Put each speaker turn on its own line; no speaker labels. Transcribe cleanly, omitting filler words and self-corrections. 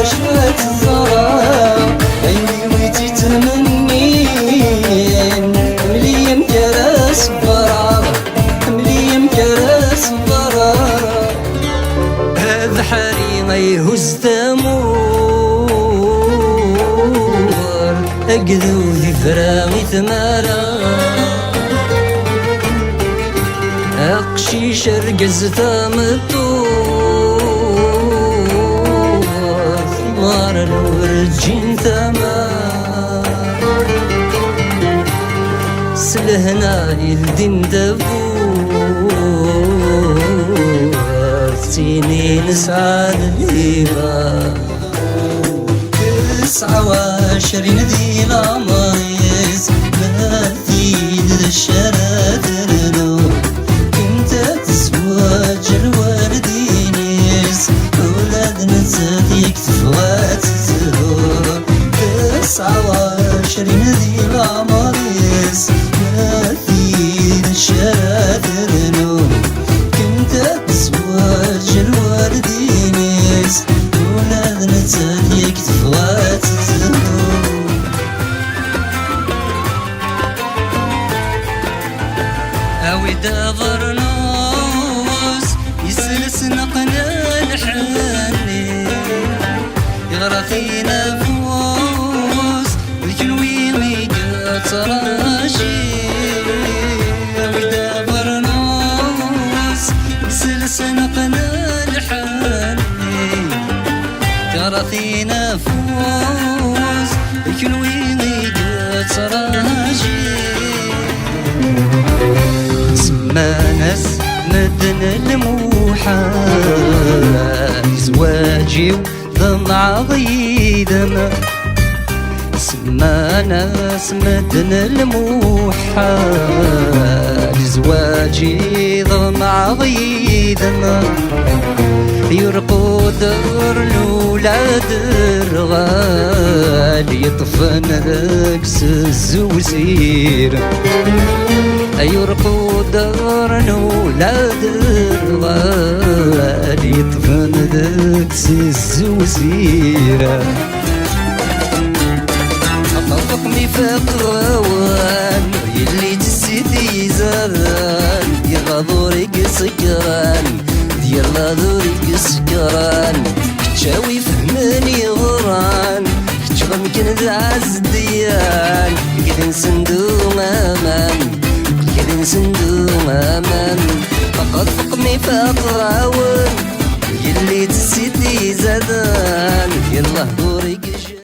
شوية الزرار عيني ويتي تمنين مليم كراس برار مليم كراس برار هذا حالي غيهز تمور أقذو ذي فراغي ثمارا أقشي شرقز ثامطور ثمار الورجين ثمار سلهنا يلدين دفور سنين سعد الهبة 29 ذي العمايز مثيل الشرات النور كنت تزواج الوالدينيس أولادنا تزاديك تفوات الزهور 29 ذي العمايز مثيل الشرات النور كنت تزواج الوالدينيس أولادنا تزاديك تفوات الزهور أوي دابر نوس يسلس نقنا الحني يغرى فينا فوس الكلوي ميقا تراشي أوي دابر نوس يسلس نقنا الحني يغرى فينا فوس الكلوي ميقا تراشي ناس مدن الموحى زواجي وضمع ضيدنا سما ناس مدن الموحى زواجي ضمع ضيدنا يرقود الولاد الرغال يطفن ذاكس الزوزير يرقود الولاد الرغال يطفن ذاكس الزوزير أطلقني فقوان يلي تسيدي زران يغضورك سكران يلا ذورك سكران كتشاوي فهماني غران كتشغل يمكن ذعز ديان كذا نسندو أمان كذا نسندو أمان فقط فقني فقراوان